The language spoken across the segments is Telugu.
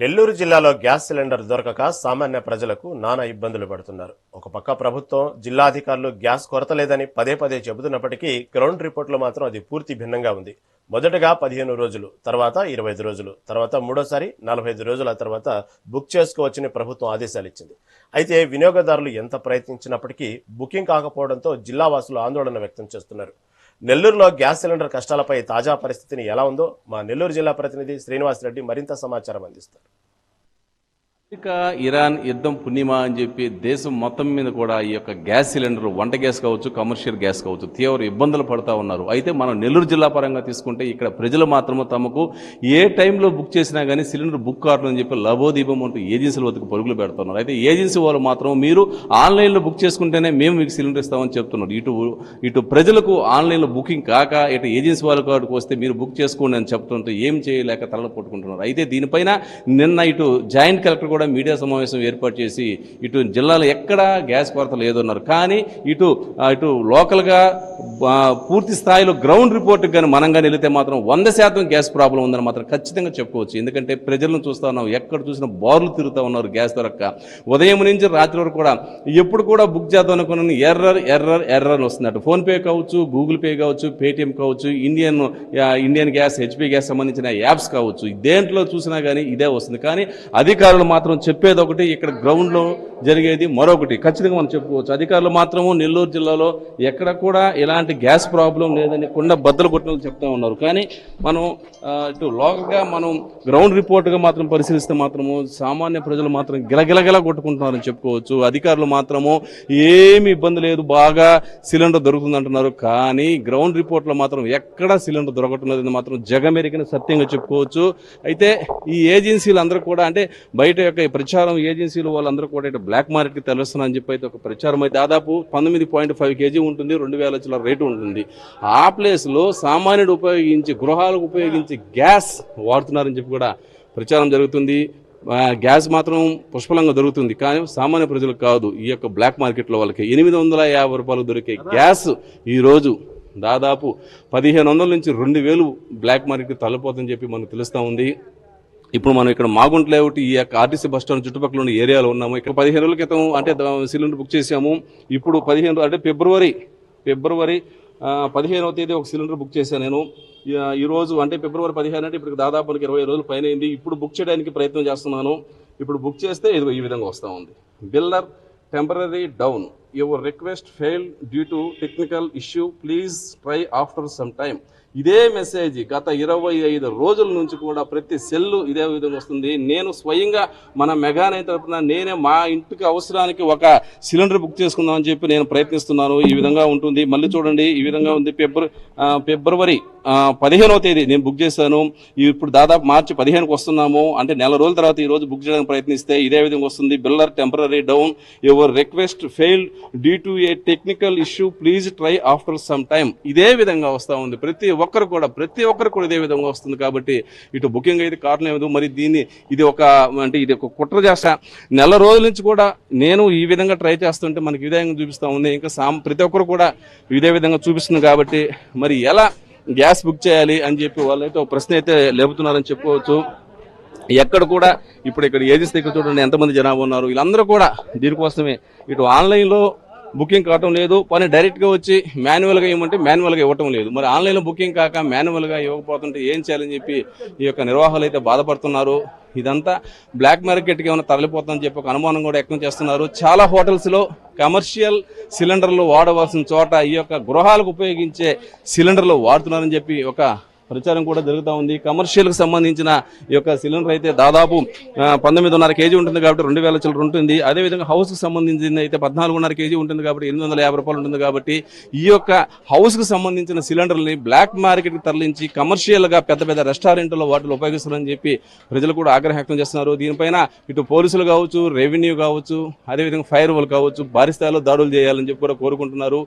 నెల్లూరు జిల్లాలో గ్యాస్ సిలిండర్ దొరకక సామాన్య ప్రజలకు నానా ఇబ్బందులు పడుతున్నారు. ఒక పక్క ప్రభుత్వం, జిల్లా అధికారులు గ్యాస్ కొరత లేదని పదే పదే చెబుతున్నప్పటికీ గ్రౌండ్ రిపోర్టులో మాత్రం అది పూర్తి భిన్నంగా ఉంది. మొదటగా 15 రోజులు, తర్వాత 25 రోజులు, తర్వాత మూడోసారి 45 రోజుల తర్వాత బుక్ చేసుకోవచ్చని ప్రభుత్వం ఆదేశాలు ఇచ్చింది. అయితే వినియోగదారులు ఎంత ప్రయత్నించినప్పటికీ బుకింగ్ కాకపోవడంతో జిల్లా వాసులు ఆందోళన వ్యక్తం చేస్తున్నారు. నెల్లూరులో గ్యాస్ సిలిండర్ కష్టాలపై తాజా పరిస్థితిని ఎలా ఉందో మా నెల్లూరు జిల్లా ప్రతినిధి శ్రీనివాసరెడ్డి మరింత సమాచారం అందిస్తారు. అమెరికా ఇరాన్ యుద్ధం పుణ్యమా అని చెప్పి దేశం మొత్తం మీద కూడా ఈ యొక్క గ్యాస్ సిలిండర్, వంట గ్యాస్ కావచ్చు, కమర్షియల్ గ్యాస్ కావచ్చు, తీవ్ర ఇబ్బందులు పడుతూ ఉన్నారు. అయితే మనం నెల్లూరు జిల్లా పరంగా తీసుకుంటే ఇక్కడ ప్రజలు మాత్రమే తమకు ఏ టైంలో బుక్ చేసినా కానీ సిలిండర్ బుక్ కావట్లేదు అని చెప్పి లబోదీపం అంటూ ఏజెన్సీల వద్దకు పరుగులు పెడుతున్నారు. అయితే ఏజెన్సీ వాళ్ళు మాత్రం మీరు ఆన్లైన్లో బుక్ చేసుకుంటేనే మేము మీకు సిలిండర్ ఇస్తామని చెప్తున్నారు. ఇటు ప్రజలకు ఆన్లైన్లో బుకింగ్ కాక ఇటు ఏజెన్సీ వాళ్ళ కాడికి వస్తే మీరు బుక్ చేసుకోండి అని చెప్తుంటే ఏం చేయలేక తలలు పట్టుకుంటున్నారు. అయితే దీనిపైన నిన్న ఇటు జాయింట్ కలెక్టర్ కూడా మీడియా సమావేశం ఏర్పాటు చేసి ఇటు జిల్లాలో ఎక్కడా గ్యాస్ కొరత లేదన్నారు. కానీ ఇటు లోకల్గా పూర్తి స్థాయిలో గ్రౌండ్ రిపోర్ట్కి కానీ మనంగా వెళితే మాత్రం 100% గ్యాస్ ప్రాబ్లం ఉందని మాత్రం ఖచ్చితంగా చెప్పుకోవచ్చు. ఎందుకంటే ప్రజలను చూస్తూ ఉన్నాం, ఎక్కడ చూసినా బార్లు తిరుగుతూ ఉన్నారు గ్యాస్ దొరక్క. ఉదయం నుంచి రాత్రి వరకు కూడా ఎప్పుడు కూడా బుక్ చేద్దాం అనుకున్న ఎర్రర్ వస్తుంది. అటు ఫోన్పే కావచ్చు, గూగుల్ పే కావచ్చు, పేటిఎం కావచ్చు, ఇండియన్ గ్యాస్, హెచ్పి గ్యాస్ సంబంధించిన యాప్స్ కావచ్చు, దేంట్లో చూసినా కానీ ఇదే వస్తుంది. కానీ అధికారులు మాత్రం చెప్పేది ఒకటి, ఇక్కడ గ్రౌండ్లో జరిగేది మరొకటి. ఖచ్చితంగా మనం చెప్పుకోవచ్చు. అధికారులు మాత్రము నెల్లూరు జిల్లాలో ఎక్కడ కూడా ఎలాంటి గ్యాస్ ప్రాబ్లం లేదని కొండ బద్దలు కొట్టిన చెప్తా ఉన్నారు. కానీ మనం ఇటు లోకల్గా మనం గ్రౌండ్ రిపోర్ట్గా మాత్రం పరిశీలిస్తే మాత్రము సామాన్య ప్రజలు మాత్రం గిలగిలగిలా కొట్టుకుంటున్నారని చెప్పుకోవచ్చు. అధికారులు మాత్రము ఏమి ఇబ్బంది లేదు, బాగా సిలిండర్ దొరుకుతుంది అంటున్నారు. కానీ గ్రౌండ్ రిపోర్ట్లో మాత్రం ఎక్కడా సిలిండర్ దొరకటం లేదని మాత్రం జగమెరిగిన సత్యంగా చెప్పుకోవచ్చు. అయితే ఈ ఏజెన్సీలు అందరూ కూడా, అంటే బయట యొక్క ప్రచారం ఏజెన్సీలు వాళ్ళందరూ కూడా ఇటు బ్లాక్ మార్కెట్కి తెలుస్తున్నా అని చెప్పి అయితే ఒక ప్రచారం అయితే దాదాపు 19.5 kg ఉంటుంది, 2000 చిల్లర రేటు ఉంటుంది. ఆ ప్లేస్లో సామాన్యుడు ఉపయోగించి, గృహాలకు ఉపయోగించి గ్యాస్ వాడుతున్నారని చెప్పి కూడా ప్రచారం జరుగుతుంది. గ్యాస్ మాత్రం పుష్కలంగా దొరుకుతుంది, కానీ సామాన్య ప్రజలకు కాదు. ఈ యొక్క బ్లాక్ మార్కెట్లో వాళ్ళకి 850 రూపాయలు దొరికే గ్యాస్ ఈరోజు దాదాపు 1500 నుంచి 2000 బ్లాక్ మార్కెట్కి తల్లిపోతుందని చెప్పి మనకు తెలుస్తూ ఉంది. ఇప్పుడు మనం ఇక్కడ మాగుంట లేఅవుట్, ఈ యొక్క ఆర్టీసీ బస్ స్టాండ్ చుట్టుపక్కల ఉన్న ఏరియాలో ఉన్నాము. ఇక్కడ 15 రోజుల క్రితం అంటే సిలిండర్ బుక్ చేసాము. ఇప్పుడు 15 అంటే ఫిబ్రవరి 15వ తేదీ ఒక సిలిండర్ బుక్ చేశాను నేను. ఈరోజు అంటే ఫిబ్రవరి 15 అంటే ఇప్పుడు దాదాపు 20 రోజులు పైన అయింది. ఇప్పుడు బుక్ చేయడానికి ప్రయత్నం చేస్తున్నాను. ఇప్పుడు బుక్ చేస్తే ఇది ఈ విధంగా వస్తూ ఉంది. Biller temporary down, your request failed due to technical issue, please try after some time. ఇదే మెసేజ్ గత 25 రోజుల నుంచి కూడా ప్రతి సెల్లు ఇదే విధంగా వస్తుంది. నేను స్వయంగా మన మెగానై తరపున నేనే మా ఇంటికి అవసరానికి ఒక సిలిండర్ బుక్ చేసుకుందామని చెప్పి నేను ప్రయత్నిస్తున్నాను. ఈ విధంగా ఉంటుంది. మళ్ళీ చూడండి, ఈ విధంగా ఉంది. ఫిబ్రవరి 15వ తేదీ నేను బుక్ చేశాను. ఇప్పుడు దాదాపు మార్చి 15కి వస్తున్నాము. అంటే నెల రోజుల తర్వాత ఈ రోజు బుక్ చేయడానికి ప్రయత్నిస్తే ఇదే విధంగా వస్తుంది. Biller temporary down, your request failed due to a technical issue, please try after some time. ఇదే విధంగా వస్తూ ఉంది. ప్రతి ఒక్కరు కూడా ఇదే విధంగా వస్తుంది. కాబట్టి ఇటు బుకింగ్ అయితే కావట్లేదు. మరి ఇది ఒక కుట్ర చేస్తా. నెల రోజుల నుంచి కూడా నేను ఈ విధంగా ట్రై చేస్తుంటే మనకి ఈ విధంగా చూపిస్తూ ఉంది. ఇంకా ప్రతి ఒక్కరు కూడా ఇదే విధంగా చూపిస్తుంది. కాబట్టి మరి ఎలా గ్యాస్ బుక్ చేయాలి అని చెప్పి వాళ్ళైతే ఒక ప్రశ్న అయితే లేపుతున్నారని చెప్పుకోవచ్చు. ఎక్కడ కూడా ఇక్కడ ఏజెన్సీ దగ్గర చూడండి ఎంతమంది జనాభా ఉన్నారు. వీళ్ళందరూ కూడా దీనికోసమే ఇటు ఆన్లైన్లో బుకింగ్ కావటం లేదు, పని డైరెక్ట్గా వచ్చి మాన్యువల్గా ఇవ్వమంటే మాన్యువల్గా ఇవ్వటం లేదు. మరి ఆన్లైన్లో బుకింగ్ కాక మాన్యువల్గా ఇవ్వకపోతుంటే ఏం చేయాలని చెప్పి ఈ యొక్క నిర్వాహకులు అయితే బాధపడుతున్నారు. ఇదంతా బ్లాక్ మార్కెట్కి ఏమైనా తరలిపోతుందని చెప్పి ఒక అనుమానం కూడా వ్యక్తం చేస్తున్నారు. చాలా హోటల్స్లో కమర్షియల్ సిలిండర్లు వాడవలసిన చోట ఈ యొక్క గృహాలకు ఉపయోగించే సిలిండర్లు వాడుతున్నారని చెప్పి ఒక ప్రచారం కూడా జరుగుతూ ఉంది. కమర్షియల్కి సంబంధించిన ఈ యొక్క సిలిండర్ అయితే దాదాపు 19.5 kg ఉంటుంది కాబట్టి 2000 చిల్లర ఉంటుంది. అదేవిధంగా హౌస్కి సంబంధించింది అయితే 14.5 kg ఉంటుంది కాబట్టి 850 రూపాయలు ఉంటుంది. కాబట్టి ఈ యొక్క హౌస్కి సంబంధించిన సిలిండర్ని బ్లాక్ మార్కెట్కి తరలించి కమర్షియల్గా పెద్ద పెద్ద రెస్టారెంట్లో వాటిలో ఉపయోగిస్తున్నారని చెప్పి ప్రజలు కూడా ఆగ్రహం వ్యక్తం చేస్తున్నారు. దీనిపైన ఇటు పోలీసులు కావచ్చు, రెవెన్యూ కావచ్చు, అదేవిధంగా ఫైర్ వాళ్ళు కావచ్చు భారీ స్థాయిలో దాడులు చేయాలని చెప్పి కూడా కోరుకుంటున్నారు.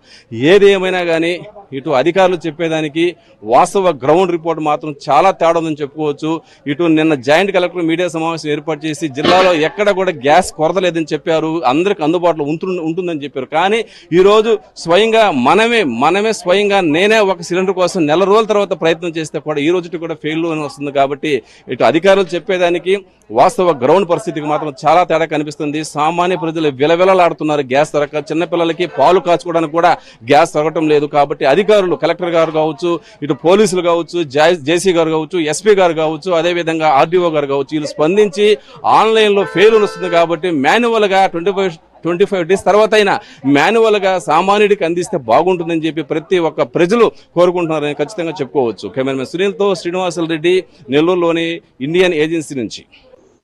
ఏది ఏమైనా కానీ ఇటు అధికారులు చెప్పేదానికి వాస్తవ గ్రౌండ్ రిపోర్ట్ మాత్రం చాలా తేడా ఉందని చెప్పుకోవచ్చు. ఇటు నిన్న జాయింట్ కలెక్టర్ మీడియా సమావేశం ఏర్పాటు చేసి జిల్లాలో ఎక్కడ కూడా గ్యాస్ కొరత లేదని చెప్పారు, అందరికి అందుబాటులో ఉంటుందని చెప్పారు. కానీ ఈ రోజు స్వయంగా మనమే స్వయంగా నేనే ఒక సిలిండర్ కోసం నెల రోజుల తర్వాత ప్రయత్నం చేస్తే కూడా ఈ రోజు కూడా ఫెయిల్ అని వస్తుంది. కాబట్టి ఇటు అధికారులు చెప్పేదానికి వాస్తవ గ్రౌండ్ పరిస్థితికి మాత్రం చాలా తేడా కనిపిస్తుంది. సామాన్య ప్రజలు విలవిలలాడుతున్నారు. గ్యాస్ దొరక చిన్నపిల్లలకి పాలు కాచుకోవడానికి కూడా గ్యాస్ దొరకటం లేదు. కాబట్టి అధికారులు, కలెక్టర్ గారు కావచ్చు, ఇటు పోలీసులు కావచ్చు, జేసీ గారు కావచ్చు, ఎస్పీ గారు కావచ్చు, అదేవిధంగా ఆర్డీఓ గారు కావచ్చు, వీళ్ళు స్పందించి ఆన్లైన్లో ఫెయిల్ వస్తుంది కాబట్టి మాన్యువల్గా 25 డేస్ తర్వాత అయినా మాన్యువల్గా సామాన్యుడికి అందిస్తే బాగుంటుందని చెప్పి ప్రతి ఒక్క ప్రజలు కోరుకుంటున్నారని ఖచ్చితంగా చెప్పుకోవచ్చు. కెమెరామెన్ సునీల్తో శ్రీనివాసులు రెడ్డి, నెల్లూరులోని ఇండియన్ ఏజెన్సీ నుంచి.